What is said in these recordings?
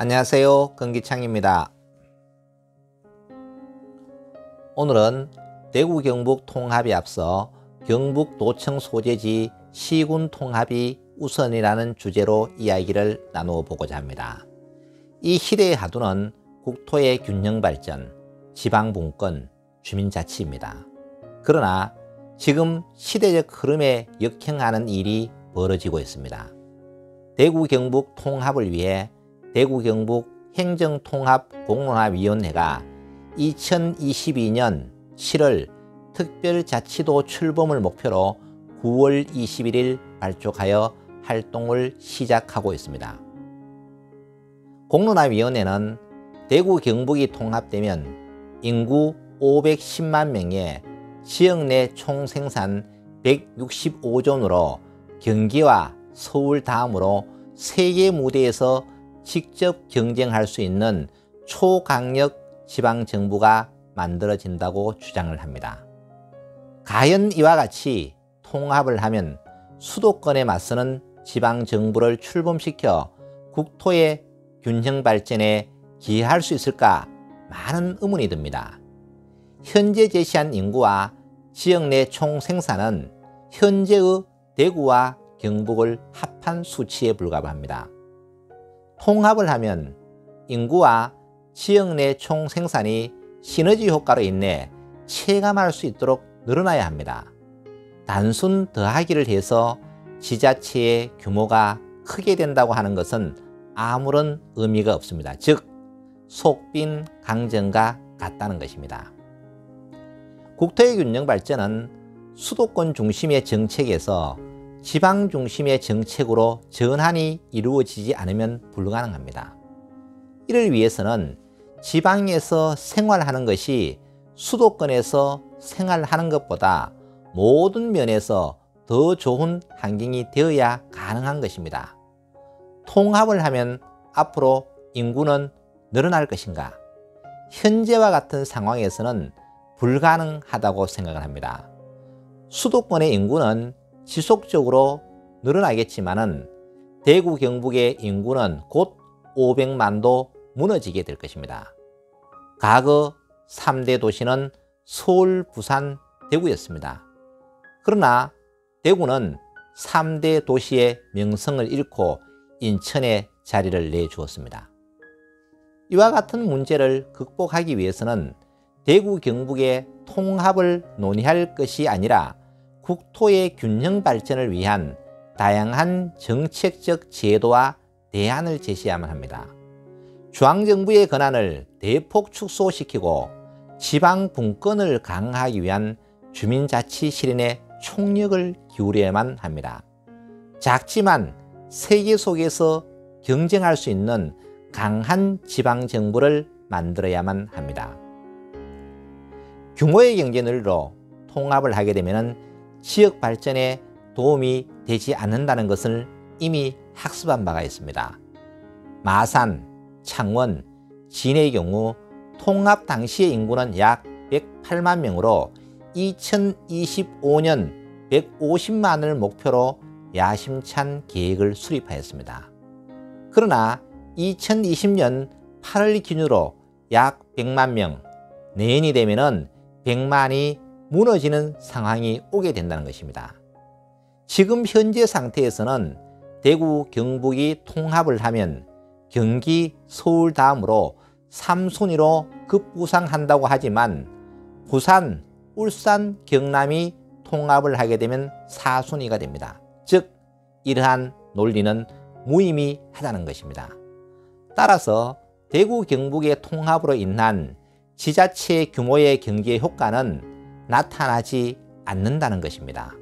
안녕하세요. 건기창입니다. 오늘은 대구 경북 통합에 앞서 경북 도청 소재지 시군 통합이 우선이라는 주제로 이야기를 나누어 보고자 합니다. 이 시대의 하두는 국토의 균형 발전, 지방 분권, 주민자치입니다. 그러나 지금 시대적 흐름에 역행하는 일이 벌어지고 있습니다. 대구 경북 통합을 위해 대구 경북 행정통합공론화위원회가 2022년 7월 특별자치도 출범을 목표로 9월 21일 발족하여 활동을 시작하고 있습니다. 공론화위원회는 대구 경북이 통합되면 인구 510만 명의 지역 내 총생산 165존으로 경기와 서울 다음으로 세계 무대에서 직접 경쟁할 수 있는 초강력 지방정부가 만들어진다고 주장을 합니다. 과연 이와 같이 통합을 하면 수도권에 맞서는 지방정부를 출범시켜 국토의 균형 발전에 기여할 수 있을까 많은 의문이 듭니다. 현재 제시한 인구와 지역 내 총생산은 현재의 대구와 경북을 합한 수치에 불과합니다. 통합을 하면 인구와 지역 내 총생산이 시너지 효과로 인해 체감할 수 있도록 늘어나야 합니다. 단순 더하기를 해서 지자체의 규모가 크게 된다고 하는 것은 아무런 의미가 없습니다. 즉, 속빈 강정과 같다는 것입니다. 국토의 균형 발전은 수도권 중심의 정책에서 지방 중심의 정책으로 전환이 이루어지지 않으면 불가능합니다. 이를 위해서는 지방에서 생활하는 것이 수도권에서 생활하는 것보다 모든 면에서 더 좋은 환경이 되어야 가능한 것입니다. 통합을 하면 앞으로 인구는 늘어날 것인가? 현재와 같은 상황에서는 불가능하다고 생각을 합니다. 수도권의 인구는 지속적으로 늘어나겠지만은 대구 경북의 인구는 곧 500만도 무너지게 될 것입니다. 과거 3대 도시는 서울, 부산, 대구였습니다. 그러나 대구는 3대 도시의 명성을 잃고 인천에 자리를 내주었습니다. 이와 같은 문제를 극복하기 위해서는 대구 경북의 통합을 논의할 것이 아니라 국토의 균형 발전을 위한 다양한 정책적 제도와 대안을 제시해야만 합니다. 중앙정부의 권한을 대폭 축소시키고 지방 분권을 강화하기 위한 주민자치 실현에 총력을 기울여야만 합니다. 작지만 세계 속에서 경쟁할 수 있는 강한 지방정부를 만들어야만 합니다. 규모의 경제늘로 통합을 하게 되면 지역 발전에 도움이 되지 않는다는 것을 이미 학습한 바가 있습니다. 마산, 창원, 진해의 경우 통합 당시의 인구는 약 108만 명으로 2025년 150만을 목표로 야심찬 계획을 수립하였습니다. 그러나 2020년 8월 기준으로 약 100만 명, 내년이 되면 100만이 무너지는 상황이 오게 된다는 것입니다. 지금 현재 상태에서는 대구, 경북이 통합을 하면 경기, 서울 다음으로 3순위로 급부상한다고 하지만 부산, 울산, 경남이 통합을 하게 되면 4순위가 됩니다. 즉, 이러한 논리는 무의미하다는 것입니다. 따라서 대구, 경북의 통합으로 인한 지자체 규모의 경제 효과는 나타나지 않는다는 것입니다.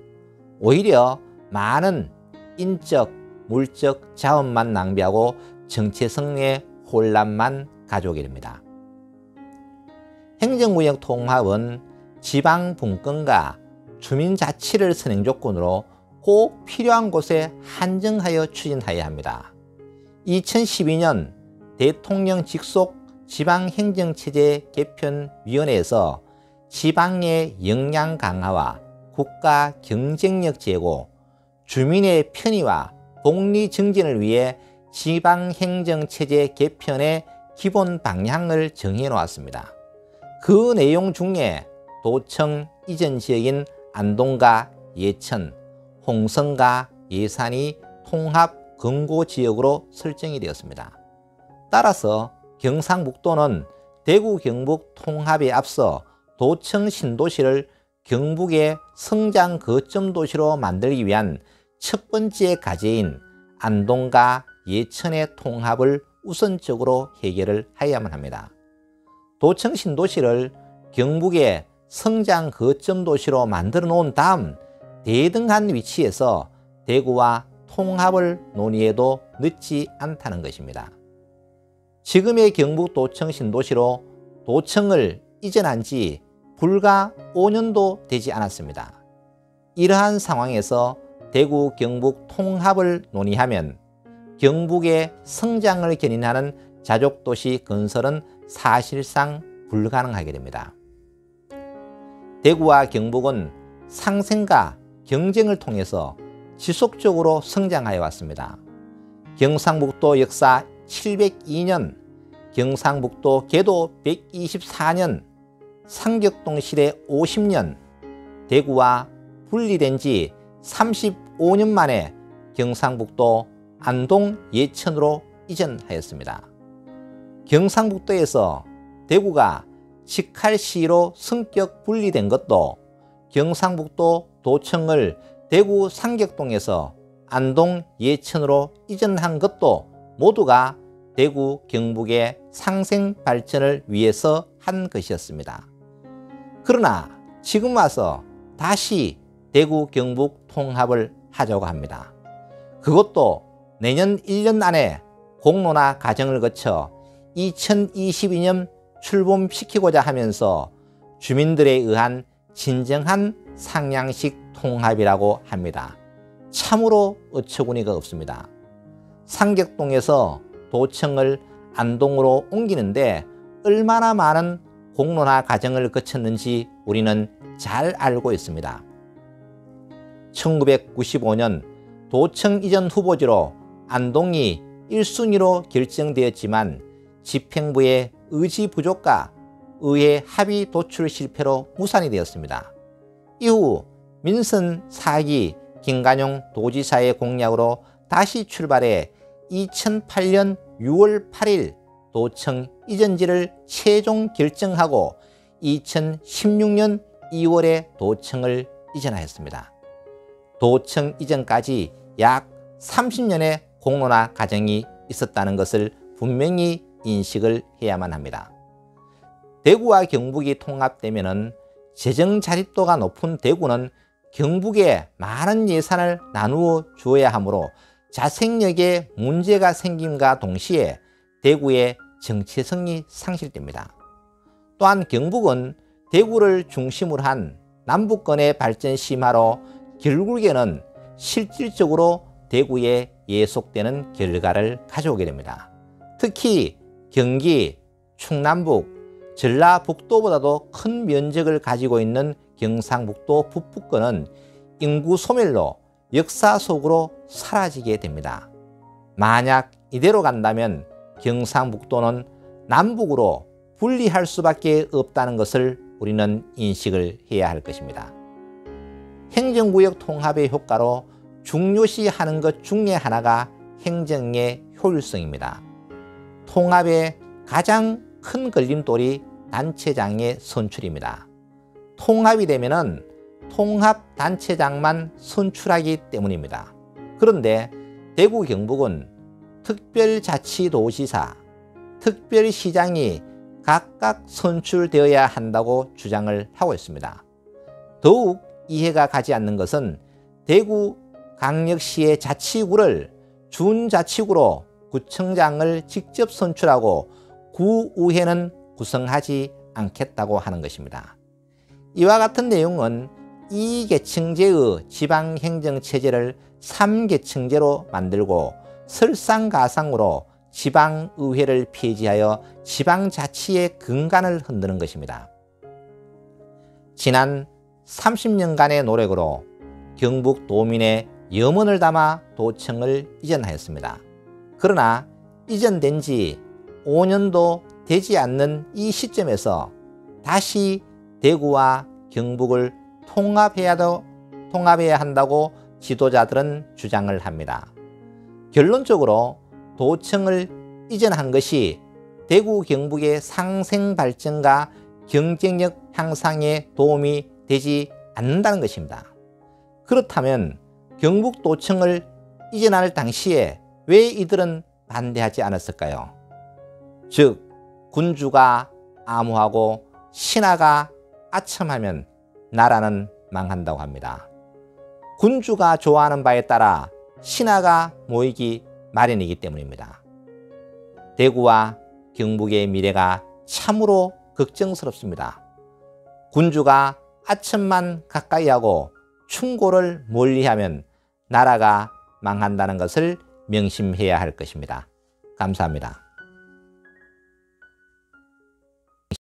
오히려 많은 인적, 물적 자원만 낭비하고 정체성의 혼란만 가져오게 됩니다. 행정구역 통합은 지방 분권과 주민자치를 선행 조건으로 꼭 필요한 곳에 한정하여 추진하여야 합니다. 2012년 대통령 직속 지방행정체제 개편위원회에서 지방의 역량 강화와 국가 경쟁력 제고, 주민의 편의와 복리 증진을 위해 지방행정체제 개편의 기본 방향을 정해 놓았습니다. 그 내용 중에 도청 이전 지역인 안동과 예천, 홍성과 예산이 통합 금고지역으로 설정이 되었습니다. 따라서 경상북도는 대구 경북 통합에 앞서 도청 신도시를 경북의 성장 거점 도시로 만들기 위한 첫 번째 과제인 안동과 예천의 통합을 우선적으로 해결을 해야만 합니다. 도청 신도시를 경북의 성장 거점 도시로 만들어 놓은 다음 대등한 위치에서 대구와 통합을 논의해도 늦지 않다는 것입니다. 지금의 경북 도청 신도시로 도청을 이전한 지 불과 5년도 되지 않았습니다. 이러한 상황에서 대구 경북 통합을 논의하면 경북의 성장을 견인하는 자족도시 건설은 사실상 불가능하게 됩니다. 대구와 경북은 상생과 경쟁을 통해서 지속적으로 성장하여 왔습니다. 경상북도 역사 702년, 경상북도 개도 124년, 상격동 시대 50년, 대구와 분리된 지 35년 만에 경상북도 안동 예천으로 이전하였습니다. 경상북도에서 대구가 직할시로 성격 분리된 것도, 경상북도 도청을 대구 상격동에서 안동 예천으로 이전한 것도 모두가 대구 경북의 상생 발전을 위해서 한 것이었습니다. 그러나 지금 와서 다시 대구 경북 통합을 하자고 합니다. 그것도 내년 1년 안에 공론화 과정을 거쳐 2022년 출범시키고자 하면서 주민들에 의한 진정한 상향식 통합이라고 합니다. 참으로 어처구니가 없습니다. 상격동에서 도청을 안동으로 옮기는데 얼마나 많은 공론화 과정을 거쳤는지 우리는 잘 알고 있습니다. 1995년 도청 이전 후보지로 안동이 1순위로 결정되었지만 집행부의 의지 부족과 의회 합의 도출 실패로 무산이 되었습니다. 이후 민선 4기 김관용 도지사의 공약으로 다시 출발해 2008년 6월 8일 도청 이전지를 최종 결정하고 2016년 2월에 도청을 이전하였습니다. 도청 이전까지 약 30년의 공론화 과정이 있었다는 것을 분명히 인식을 해야만 합니다. 대구와 경북이 통합되면 재정 자립도가 높은 대구는 경북에 많은 예산을 나누어 주어야 하므로 자생력에 문제가 생김과 동시에 대구의 정체성이 상실됩니다. 또한 경북은 대구를 중심으로 한 남북권의 발전 심화로 결국에는 실질적으로 대구에 예속되는 결과를 가져오게 됩니다. 특히 경기, 충남북, 전라북도보다도 큰 면적을 가지고 있는 경상북도 북부권은 인구 소멸로 역사 속으로 사라지게 됩니다. 만약 이대로 간다면 경상북도는 남북으로 분리할 수밖에 없다는 것을 우리는 인식을 해야 할 것입니다. 행정구역 통합의 효과로 중요시하는 것 중에 하나가 행정의 효율성입니다. 통합의 가장 큰 걸림돌이 단체장의 선출입니다. 통합이 되면 통합단체장만 선출하기 때문입니다. 그런데 대구 경북은 특별자치도지사, 특별시장이 각각 선출되어야 한다고 주장을 하고 있습니다. 더욱 이해가 가지 않는 것은 대구 강력시의 자치구를 준자치구로 구청장을 직접 선출하고 구의회는 구성하지 않겠다고 하는 것입니다. 이와 같은 내용은 2계층제의 지방행정체제를 3계층제로 만들고 설상가상으로 지방의회를 폐지하여 지방자치의 근간을 흔드는 것입니다. 지난 30년간의 노력으로 경북 도민의 염원을 담아 도청을 이전하였습니다. 그러나 이전된 지 5년도 되지 않는 이 시점에서 다시 대구와 경북을 통합해야 한다고 지도자들은 주장을 합니다. 결론적으로 도청을 이전한 것이 대구 경북의 상생 발전과 경쟁력 향상에 도움이 되지 않는다는 것입니다. 그렇다면 경북도청을 이전할 당시에 왜 이들은 반대하지 않았을까요? 즉 군주가 암호하고 신하가 아첨하면 나라는 망한다고 합니다. 군주가 좋아하는 바에 따라 신하가 모이기 마련이기 때문입니다. 대구와 경북의 미래가 참으로 걱정스럽습니다. 군주가 아첨만 가까이 하고 충고를 멀리하면 나라가 망한다는 것을 명심해야 할 것입니다. 감사합니다.